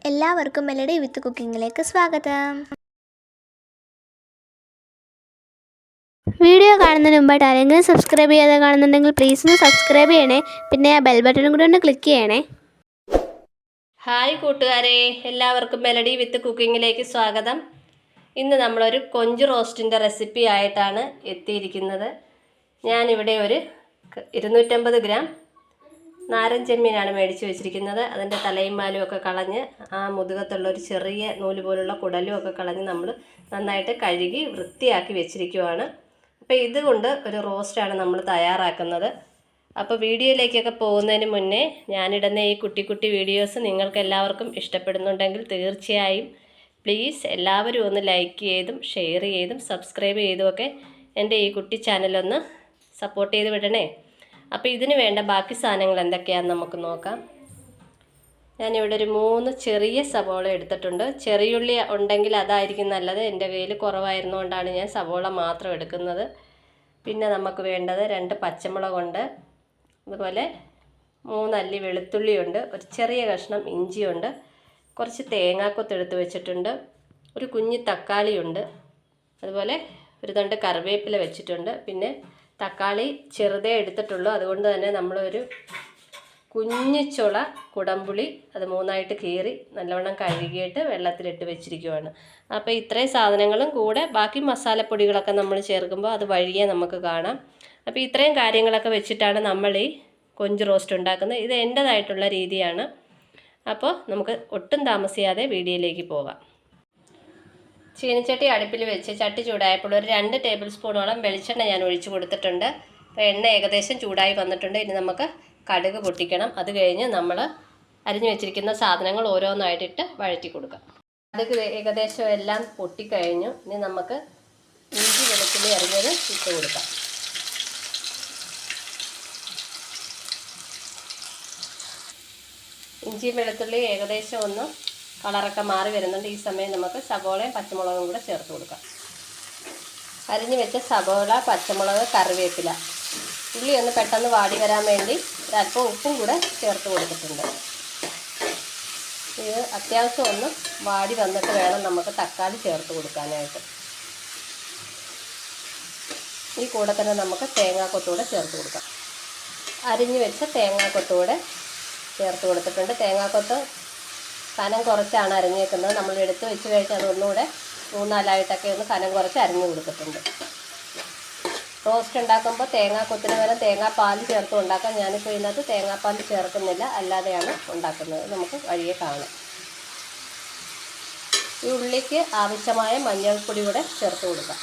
എല്ലാവർക്കും മെലഡി വിത്ത് കുക്കിങ്ങിലേക്ക് സ്വാഗതം. വീഡിയോ കാണുന്നതിന് മുമ്പായിട്ട് ആരെങ്കിലും സബ്സ്ക്രൈബ് ചെയ്യാതെ കാണുന്നുണ്ടെങ്കിൽ പ്ലീസ് ഒന്ന് സബ്സ്ക്രൈബ് ചെയ്യണേ. പിന്നെ ആ ബെൽ ബട്ടണും കൂടി ഒന്ന് ക്ലിക്ക് ചെയ്യണേ. ഹായ് കൂട്ടുകാരെ, എല്ലാവർക്കും മെലഡി വിത്ത് കുക്കിങ്ങിലേക്ക് സ്വാഗതം. ഇന്ന് നമ്മളൊരു കൊഞ്ച് റോസ്റ്റിൻ്റെ റെസിപ്പി ആയിട്ടാണ് എത്തിയിരിക്കുന്നത്. ഞാനിവിടെ ഒരു 250 ഗ്രാം നാരൻ ചെമ്മീനാണ് മേടിച്ച് വെച്ചിരിക്കുന്നത്. അതിൻ്റെ തലയും മാലും ഒക്കെ കളഞ്ഞ് ആ മുതുകത്തുള്ളൊരു ചെറിയ നൂല് പോലുള്ള കുടലും ഒക്കെ കളഞ്ഞ് നമ്മൾ നന്നായിട്ട് കഴുകി വൃത്തിയാക്കി വെച്ചിരിക്കുവാണ്. അപ്പോൾ ഇതുകൊണ്ട് ഒരു റോസ്റ്റാണ് നമ്മൾ തയ്യാറാക്കുന്നത്. അപ്പോൾ വീഡിയോയിലേക്കൊക്കെ പോകുന്നതിന് മുന്നേ ഞാനിടുന്ന ഈ കുട്ടി കുട്ടി വീഡിയോസ് നിങ്ങൾക്ക് എല്ലാവർക്കും ഇഷ്ടപ്പെടുന്നുണ്ടെങ്കിൽ തീർച്ചയായും പ്ലീസ് എല്ലാവരും ഒന്ന് ലൈക്ക് ചെയ്തും ഷെയർ ചെയ്തും സബ്സ്ക്രൈബ് ചെയ്തുമൊക്കെ എൻ്റെ ഈ കുട്ടി ചാനലൊന്ന് സപ്പോർട്ട് ചെയ്ത് വിടണേ. അപ്പോൾ ഇതിന് വേണ്ട ബാക്കി സാധനങ്ങൾ എന്തൊക്കെയാണെന്ന് നമുക്ക് നോക്കാം. ഞാനിവിടെ ഒരു 3 ചെറിയ സവോള എടുത്തിട്ടുണ്ട്. ചെറിയുള്ളി ഉണ്ടെങ്കിൽ അതായിരിക്കും നല്ലത്. എൻ്റെ കയ്യിൽ കുറവായിരുന്നുകൊണ്ടാണ് ഞാൻ സവോള മാത്രം എടുക്കുന്നത്. പിന്നെ നമുക്ക് വേണ്ടത് 2 പച്ചമുളകുണ്ട്, അതുപോലെ 3 അല്ലി വെളുത്തുള്ളിയുണ്ട്, ഒരു ചെറിയ കഷ്ണം ഇഞ്ചിയുണ്ട്, കുറച്ച് തേങ്ങാക്കൊത്ത് എടുത്ത് വെച്ചിട്ടുണ്ട്, ഒരു കുഞ്ഞ് തക്കാളിയുണ്ട്, അതുപോലെ ഒരു തണ്ട് കറിവേപ്പില വെച്ചിട്ടുണ്ട്. പിന്നെ തക്കാളി ചെറുതേ എടുത്തിട്ടുള്ളൂ, അതുകൊണ്ട് തന്നെ നമ്മളൊരു കുഞ്ഞു ചുള കുടംപുളി അത് 3ആയിട്ട് കീറി നല്ലവണ്ണം കഴുകിയിട്ട് വെള്ളത്തിലിട്ട് വെച്ചിരിക്കുവാണ്. അപ്പോൾ ഇത്രയും സാധനങ്ങളും കൂടെ ബാക്കി മസാലപ്പൊടികളൊക്കെ നമ്മൾ ചേർക്കുമ്പോൾ അത് വഴിയെ നമുക്ക് കാണാം. അപ്പോൾ ഇത്രയും കാര്യങ്ങളൊക്കെ വെച്ചിട്ടാണ് നമ്മൾ ഈ കൊഞ്ച് റോസ്റ്റ് ഉണ്ടാക്കുന്നത്. ഇത് എൻ്റേതായിട്ടുള്ള രീതിയാണ്. അപ്പോൾ നമുക്ക് ഒട്ടും താമസിയാതെ വീഡിയോയിലേക്ക് പോകാം. ചീനിച്ചട്ടി അടുപ്പിൽ വെച്ച് ചട്ടി ചൂടായപ്പോൾ ഒരു 2 ടേബിൾ സ്പൂണോളം വെളിച്ചെണ്ണ ഞാൻ ഒഴിച്ച് കൊടുത്തിട്ടുണ്ട്. അപ്പോൾ എണ്ണ ഏകദേശം ചൂടായി വന്നിട്ടുണ്ട്. ഇനി നമുക്ക് കടുക് പൊട്ടിക്കണം. അത് കഴിഞ്ഞ് നമ്മൾ അരിഞ്ഞു വെച്ചിരിക്കുന്ന സാധനങ്ങൾ ഓരോന്നായിട്ടിട്ട് വഴറ്റി കൊടുക്കാം. കടുക് ഏകദേശം എല്ലാം പൊട്ടിക്കഴിഞ്ഞു. ഇനി നമുക്ക് ഇഞ്ചി വെളുത്തുള്ളി അരിഞ്ഞത് ഇട്ട് കൊടുക്കാം. ഇഞ്ചി വെളുത്തുള്ളി ഏകദേശം ഒന്ന് കളറൊക്കെ മാറി വരുന്നുണ്ട്. ഈ സമയം നമുക്ക് സവോളയും പച്ചമുളകും കൂടെ ചേർത്ത് കൊടുക്കാം. അരിഞ്ഞു വെച്ച സവോള, പച്ചമുളക്, കറിവേപ്പില, ഉള്ളി ഒന്ന് പെട്ടെന്ന് വാടി വരാൻ വേണ്ടി ഒരല്പം ഉപ്പും കൂടെ ചേർത്ത് കൊടുത്തിട്ടുണ്ട്. ഇത് അത്യാവശ്യം ഒന്ന് വാടി വന്നിട്ട് വേണം നമുക്ക് തക്കാളി ചേർത്ത് കൊടുക്കാനായിട്ട്. ഈ കൂടെ തന്നെ നമുക്ക് തേങ്ങാക്കൊത്തൂടെ ചേർത്ത് കൊടുക്കാം. അരിഞ്ഞു വെച്ച തേങ്ങാക്കൊത്തൂടെ ചേർത്ത് കൊടുത്തിട്ടുണ്ട്. തേങ്ങാക്കൊത്ത് കനം കുറച്ചാണ് അരിഞ്ഞേക്കുന്നത്. നമ്മൾ എടുത്ത് വെച്ച് കഴിച്ചാൽ അതൊന്നുകൂടെ 3-4ആയിട്ടൊക്കെ ഒന്ന് കനം കുറച്ച് അരിഞ്ഞു കൊടുത്തിട്ടുണ്ട്. റോസ്റ്റ് ഉണ്ടാക്കുമ്പോൾ തേങ്ങാക്കൊത്തിന് പകരം തേങ്ങാപ്പാൽ ചേർത്ത് ഉണ്ടാക്കാം. ഞാനിപ്പോൾ ഇതിനകത്ത് തേങ്ങാപ്പാൽ ചേർക്കുന്നില്ല, അല്ലാതെയാണ് ഉണ്ടാക്കുന്നത്. നമുക്ക് വഴിയെ കാണാം. ഈ ഉള്ളിക്ക് ആവശ്യമായ മഞ്ഞൾപ്പൊടി കൂടെ ചേർത്ത് കൊടുക്കാം.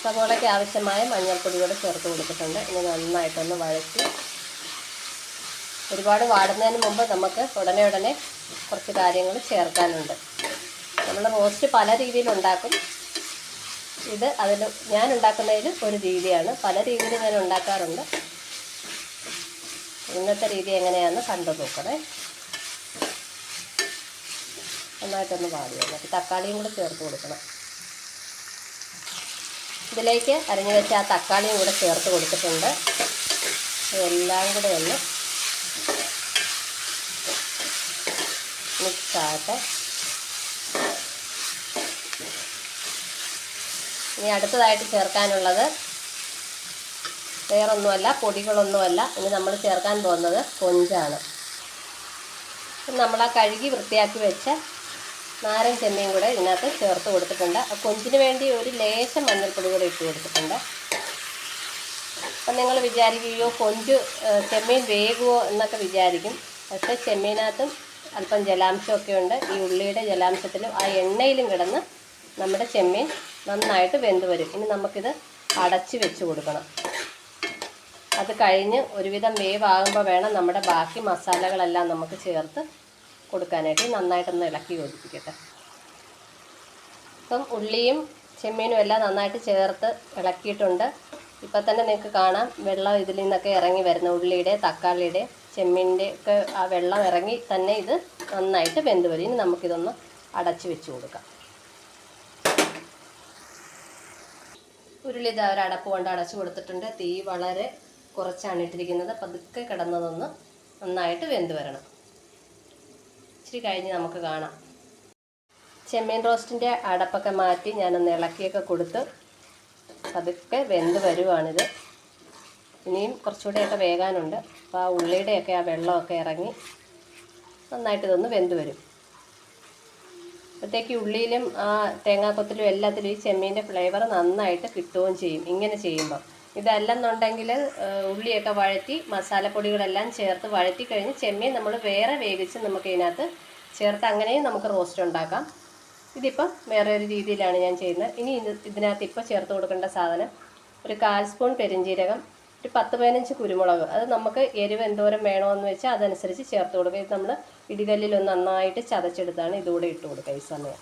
സവോളയ്ക്ക് ആവശ്യമായ മഞ്ഞൾപ്പൊടി കൂടെ ചേർത്ത് കൊടുത്തിട്ടുണ്ട്. ഇനി നന്നായിട്ടൊന്ന് വഴറ്റി ഒരുപാട് വാടുന്നതിന് മുമ്പ് നമുക്ക് ഉടനെ കുറച്ച് കാര്യങ്ങൾ ചേർക്കാനുണ്ട്. നമ്മൾ റോസ്റ്റ് പല രീതിയിലുണ്ടാക്കും. ഇത് ഞാൻ ഉണ്ടാക്കുന്നതിൽ ഒരു രീതിയാണ്. പല രീതിയിൽ ഞാൻ ഉണ്ടാക്കാറുണ്ട്. ഇന്നത്തെ രീതി എങ്ങനെയാണെന്ന് കണ്ടു നോക്കണേ. നന്നായിട്ടൊന്ന് വാടി വന്നിട്ട് തക്കാളിയും കൂടെ ചേർത്ത് കൊടുക്കണം. ഇതിലേക്ക് അരിഞ്ഞു വെച്ച ആ തക്കാളിയും കൂടെ ചേർത്ത് കൊടുത്തിട്ടുണ്ട്. എല്ലാം കൂടെ ഒന്ന് മിക്സാകട്ടെ. ഇനി അടുത്തതായിട്ട് ചേർക്കാനുള്ളത് വേറൊന്നുമല്ല, പൊടികളൊന്നുമല്ല. ഇനി നമ്മൾ ചേർക്കാൻ പോകുന്നത് കൊഞ്ചാണ്. നമ്മൾ ആ കഴുകി വൃത്തിയാക്കി വെച്ച നാരൻ ചെമ്മീൻ കൂടെ ഇതിനകത്ത് ചേർത്ത് കൊടുത്തിട്ടുണ്ട്. കൊഞ്ചിന് വേണ്ടി ഒരു ലേശം മഞ്ഞൾപ്പൊടി കൂടെ ഇട്ട് കൊടുത്തിട്ടുണ്ട്. അപ്പം നിങ്ങൾ വിചാരിക്കുകയോ ചെമ്മീൻ വേകുമോ എന്നൊക്കെ വിചാരിക്കും. പക്ഷേ ചെമ്മീനകത്തും അല്പം ജലാംശമൊക്കെ ഉണ്ട്. ഈ ഉള്ളിയുടെ ജലാംശത്തിലും ആ എണ്ണയിലും കിടന്ന് നമ്മുടെ ചെമ്മീൻ നന്നായിട്ട് വെന്ത് വരും. ഇനി നമുക്കിത് അടച്ച് വെച്ച് കൊടുക്കണം. അത് കഴിഞ്ഞ് ഒരുവിധം വേവാകുമ്പോൾ വേണം നമ്മുടെ ബാക്കി മസാലകളെല്ലാം നമുക്ക് ചേർത്ത് കൊടുക്കാനായിട്ട്. നന്നായിട്ടൊന്ന് ഇളക്കി യോജിപ്പിക്കട്ടെ. ഇപ്പം ഉള്ളിയും ചെമ്മീനും എല്ലാം നന്നായിട്ട് ചേർത്ത് ഇളക്കിയിട്ടുണ്ട്. ഇപ്പം തന്നെ നിങ്ങൾക്ക് കാണാം വെള്ളം ഇതിൽ നിന്നൊക്കെ ഇറങ്ങി വരുന്ന ഉള്ളിയുടെ, തക്കാളിയുടെ, ചെമ്മീൻ്റെ ഒക്കെ ആ വെള്ളം ഇറങ്ങി തന്നെ ഇത് നന്നായിട്ട് വെന്ത് വരും. ഇനി നമുക്കിതൊന്ന് അടച്ച് വെച്ച് കൊടുക്കാം. ഉരുളി ഒരു അടപ്പ് കൊണ്ട് അടച്ചു കൊടുത്തിട്ടുണ്ട്. തീ വളരെ കുറച്ചാണ് ഇട്ടിരിക്കുന്നത്. പതുക്കെ കിടന്നതൊന്ന് നന്നായിട്ട് വെന്ത് വരണം. ഇച്ചിരി കഴിഞ്ഞ് നമുക്ക് കാണാം. ചെമ്മീൻ റോസ്റ്റിൻ്റെ അടപ്പൊക്കെ മാറ്റി ഞാനൊന്ന് ഇളക്കിയൊക്കെ കൊടുത്ത് പതുക്കെ വെന്ത് വരുവാണിത്. ഇനിയും കുറച്ചുകൂടെയൊക്കെ വേകാനുണ്ട്. അപ്പോൾ ആ ഉള്ളിയുടെയൊക്കെ ആ വെള്ളമൊക്കെ ഇറങ്ങി നന്നായിട്ട് ഇതൊന്ന് വെന്ത് വരും. അപ്പോഴത്തേക്ക് ഉള്ളിയിലും ആ തേങ്ങാക്കൊത്തിലും എല്ലാത്തിലും ഈ ചെമ്മീൻ്റെ ഫ്ലേവർ നന്നായിട്ട് കിട്ടുകയും ചെയ്യും ഇങ്ങനെ ചെയ്യുമ്പോൾ. ഇതല്ലെന്നുണ്ടെങ്കിൽ ഉള്ളിയൊക്കെ വഴറ്റി മസാലപ്പൊടികളെല്ലാം ചേർത്ത് വഴറ്റി കഴിഞ്ഞ് ചെമ്മീൻ നമ്മൾ വേറെ വേവിച്ച് നമുക്ക് ഇതിനകത്ത് ചേർത്ത് അങ്ങനെയും നമുക്ക് റോസ്റ്റ് ഉണ്ടാക്കാം. ഇതിപ്പം വേറെ ഒരു രീതിയിലാണ് ഞാൻ ചെയ്യുന്നത്. ഇനി ഇതിനകത്ത് ഇപ്പോൾ ചേർത്ത് കൊടുക്കേണ്ട സാധനം ഒരു 1/4 സ്പൂൺ പെരിഞ്ജീരകം, ഒരു 10-15 കുരുമുളക്. അത് നമുക്ക് എരിവ് എന്തോരം വേണമെന്ന് വെച്ചാൽ അതനുസരിച്ച് ചേർത്ത് കൊടുക്കുക. ഇത് നമ്മൾ ഇടികല്ലിലൊന്ന് നന്നായിട്ട് ചതച്ചെടുത്താണ് ഇതുകൂടെ ഇട്ട് കൊടുക്കുക ഈ സമയം.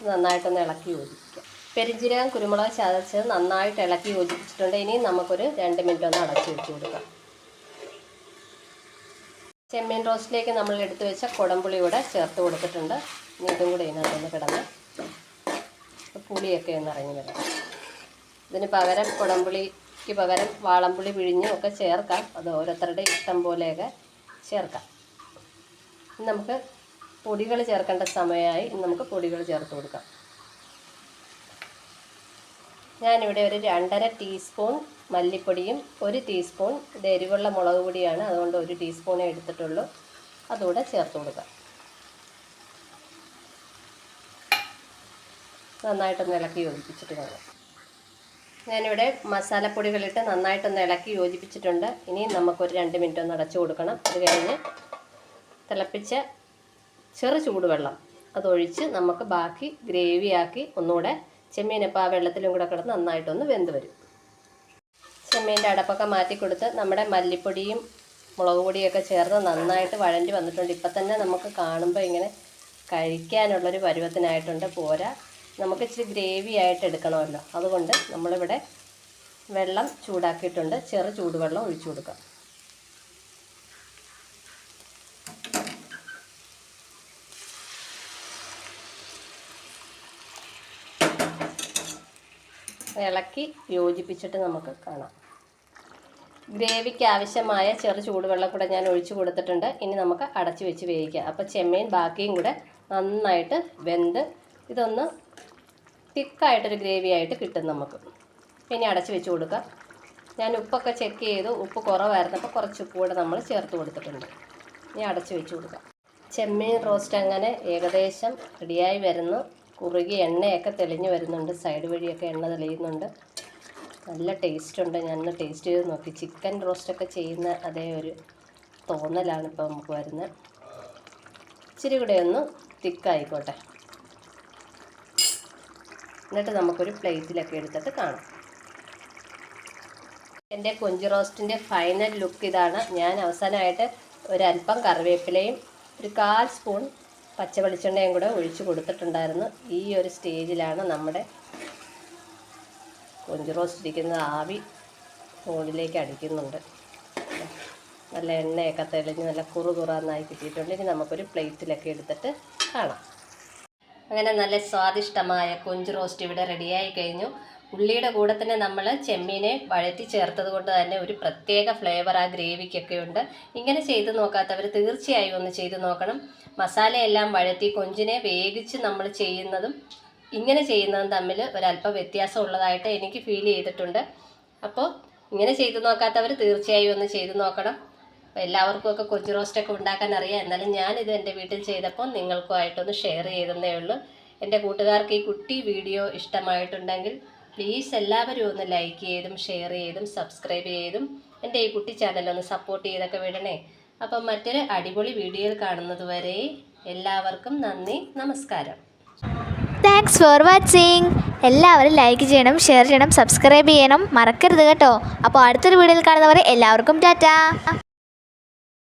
നന്നായിട്ടൊന്ന് ഇളക്കി യോജിപ്പിക്കാം. പെരിഞ്ജീരകം കുരുമുളക് ചതച്ചത് നന്നായിട്ട് ഇളക്കി യോജിപ്പിച്ചിട്ടുണ്ട്. ഇനിയും നമുക്കൊരു 2 മിനിറ്റ് ഒന്ന് അടച്ചു വെച്ച് കൊടുക്കാം. ചെമ്മീൻ റോസ്റ്റിലേക്ക് നമ്മൾ എടുത്തു വെച്ച കുടംപുളി കൂടെ ചേർത്ത് കൊടുത്തിട്ടുണ്ട്. ഇനി ഇതും കൂടെ ഇതിനകത്തൊന്ന് കിടന്ന് പുളിയൊക്കെ ഒന്ന് ഇറങ്ങി വരാം. ഇതിന് പകരം കുടംപുളിക്ക് പകരം വാളംപുളി പിഴിഞ്ഞും ഒക്കെ ചേർക്കാം. അത് ഓരോരുത്തരുടെ ഇഷ്ടം പോലെയൊക്കെ ചേർക്കാം. ഇനി നമുക്ക് പൊടികൾ ചേർക്കേണ്ട സമയമായി. ഇനി നമുക്ക് പൊടികൾ ചേർത്ത് കൊടുക്കാം. ഞാനിവിടെ ഒരു 2.5 ടീസ്പൂൺ മല്ലിപ്പൊടിയും 1 ടീസ്പൂൺ ഇത് എരിവുള്ള മുളക് പൊടിയാണ്, അതുകൊണ്ട് 1 ടീസ്പൂണേ എടുത്തിട്ടുള്ളൂ. അതുകൂടെ ചേർത്ത് കൊടുക്കാം. നന്നായിട്ടൊന്ന് ഇളക്കി യോജിപ്പിച്ചിട്ട് കാണാം. ഞാനിവിടെ മസാലപ്പൊടികളിട്ട് നന്നായിട്ടൊന്ന് ഇളക്കി യോജിപ്പിച്ചിട്ടുണ്ട്. ഇനി നമുക്കൊരു 2 മിനിറ്റ് ഒന്ന് അടച്ചു കൊടുക്കണം. അത് കഴിഞ്ഞ് തിളപ്പിച്ച ചെറു ചൂടുവെള്ളം അതൊഴിച്ച് നമുക്ക് ബാക്കി ഗ്രേവിയാക്കി ഒന്നുകൂടെ ചെമ്മീനപ്പോൾ ആ വെള്ളത്തിലും കൂടെ കിടന്ന് നന്നായിട്ടൊന്ന് വെന്ത് വരും. ചെമ്മീൻ്റെ അടപ്പൊക്കെ മാറ്റി കൊടുത്ത് നമ്മുടെ മല്ലിപ്പൊടിയും മുളക് പൊടിയൊക്കെ ചേർത്ത് നന്നായിട്ട് വഴണ്ടി വന്നിട്ടുണ്ട്. ഇപ്പം തന്നെ നമുക്ക് കാണുമ്പോൾ ഇങ്ങനെ കഴിക്കാനുള്ളൊരു പരുവത്തിനായിട്ടുണ്ട്. പോരാ, നമുക്ക് ഇച്ചിരി ഗ്രേവി ആയിട്ട് എടുക്കണമല്ലോ. അതുകൊണ്ട് നമ്മളിവിടെ വെള്ളം ചൂടാക്കിയിട്ടുണ്ട്. ചെറു ചൂടുവെള്ളം ഒഴിച്ചു കൊടുക്കാം. ഇളക്കി യോജിപ്പിച്ചിട്ട് നമുക്ക് കാണാം. ഗ്രേവിക്ക് ആവശ്യമായ ചെറു ചൂടുവെള്ളം കൂടെ ഞാൻ ഒഴിച്ചു കൊടുത്തിട്ടുണ്ട്. ഇനി നമുക്ക് അടച്ചു വെച്ച് വേവിക്കാം. അപ്പോൾ ചെമ്മീൻ ബാക്കിയും കൂടെ നന്നായിട്ട് വെന്ത് ഇതൊന്ന് തിക്കായിട്ടൊരു ഗ്രേവി ആയിട്ട് കിട്ടും നമുക്ക്. ഇനി അടച്ചു വെച്ച് കൊടുക്കാം. ഞാൻ ഉപ്പൊക്കെ ചെക്ക് ചെയ്തു. ഉപ്പ് കുറവായിരുന്നപ്പോൾ കുറച്ച് ഉപ്പ് കൂടെ നമ്മൾ ചേർത്ത് കൊടുത്തിട്ടുണ്ട്. ഇനി അടച്ചു വെച്ച് കൊടുക്കാം. ചെമ്മീൻ റോസ്റ്റ് അങ്ങനെ ഏകദേശം റെഡിയായി വരുന്നു. കുറുകി എണ്ണയൊക്കെ തെളിഞ്ഞ് വരുന്നുണ്ട്. സൈഡ് വഴിയൊക്കെ എണ്ണ തെളിയുന്നുണ്ട്. നല്ല ടേസ്റ്റുണ്ട്. ഞാനൊന്ന് ടേസ്റ്റ് ചെയ്ത് നോക്കി. ചിക്കൻ റോസ്റ്റൊക്കെ ചെയ്യുന്ന അതേ ഒരു തോന്നലാണ് ഇപ്പോൾ നമുക്ക് വരുന്നത്. ഇച്ചിരി കൂടെ ഒന്ന് തിക്കായിക്കോട്ടെ. എന്നിട്ട് നമുക്കൊരു പ്ലേറ്റിലൊക്കെ എടുത്തിട്ട് കാണാം. എൻ്റെ കൊഞ്ച് റോസ്റ്റിൻ്റെ ഫൈനൽ ലുക്ക് ഇതാണ്. ഞാൻ അവസാനമായിട്ട് ഒരല്പം കറിവേപ്പിലയും ഒരു 1/4 സ്പൂൺ പച്ച വെളിച്ചെണ്ണയും കൂടെ ഒഴിച്ച് കൊടുത്തിട്ടുണ്ടായിരുന്നു. ഈ ഒരു സ്റ്റേജിലാണ് നമ്മുടെ കൊഞ്ച് റോസ്റ്റ് ഇരിക്കുന്ന ആവി മുകളിലേക്ക് അടിക്കുന്നുണ്ട്. നല്ല എണ്ണയൊക്കെ തെളിഞ്ഞ് നല്ല കുറുകുറാന്നായി കിട്ടിയിട്ടുണ്ട്. ഇനി നമുക്കൊരു പ്ലേറ്റിലൊക്കെ എടുത്തിട്ട് കാണാം. അങ്ങനെ നല്ല സ്വാദിഷ്ടമായ കൊഞ്ച് റോസ്റ്റ് ഇവിടെ റെഡിയായി കഴിഞ്ഞു. ഉള്ളിയുടെ കൂടെ തന്നെ നമ്മൾ ചെമ്മീനെ വഴറ്റി ചേർത്തത് കൊണ്ട് തന്നെ ഒരു പ്രത്യേക ഫ്ലേവർ ആ ഗ്രേവിക്കൊക്കെ ഉണ്ട്. ഇങ്ങനെ ചെയ്ത് നോക്കാത്തവർ തീർച്ചയായും ഒന്ന് ചെയ്ത് നോക്കണം. മസാലയെല്ലാം വഴറ്റി കൊഞ്ചിനെ വേവിച്ച് നമ്മൾ ചെയ്യുന്നതും ഇങ്ങനെ ചെയ്യുന്നതും തമ്മിൽ ഒരല്പം വ്യത്യാസം ഉള്ളതായിട്ട് എനിക്ക് ഫീൽ ചെയ്തിട്ടുണ്ട്. അപ്പോൾ ഇങ്ങനെ ചെയ്ത് നോക്കാത്തവർ തീർച്ചയായും ഒന്ന് ചെയ്ത് നോക്കണം. അപ്പോൾ എല്ലാവർക്കും ഒക്കെ കൊഞ്ച് റോസ്റ്റൊക്കെ ഉണ്ടാക്കാൻ അറിയാം. എന്നാലും ഞാനിത് എൻ്റെ വീട്ടിൽ ചെയ്തപ്പോൾ നിങ്ങൾക്കുമായിട്ടൊന്ന് ഷെയർ ചെയ്തതേ ഉള്ളൂ. എൻ്റെ കൂട്ടുകാർക്ക് ഈ കുട്ടി വീഡിയോ ഇഷ്ടമായിട്ടുണ്ടെങ്കിൽ പ്ലീസ് എല്ലാവരും ഒന്ന് ലൈക്ക് ചെയ്തും ഷെയർ ചെയ്തും സബ്സ്ക്രൈബ് ചെയ്തും എൻ്റെ ഈ കുട്ടി ചാനലൊന്ന് സപ്പോർട്ട് ചെയ്തൊക്കെ വിടണേ. അപ്പം മറ്റൊരു അടിപൊളി വീഡിയോയിൽ കാണുന്നത് വരെ എല്ലാവർക്കും നന്ദി, നമസ്കാരം. Thanks for watching. എല്ലാവരും ലൈക്ക് ചെയ്യണം, ഷെയർ ചെയ്യണം, സബ്സ്ക്രൈബ് ചെയ്യണം മറക്കരുത് കേട്ടോ. അപ്പോൾ അടുത്തൊരു വീഡിയോയിൽ കാണുന്നവരെ എല്ലാവർക്കും ടാറ്റാ.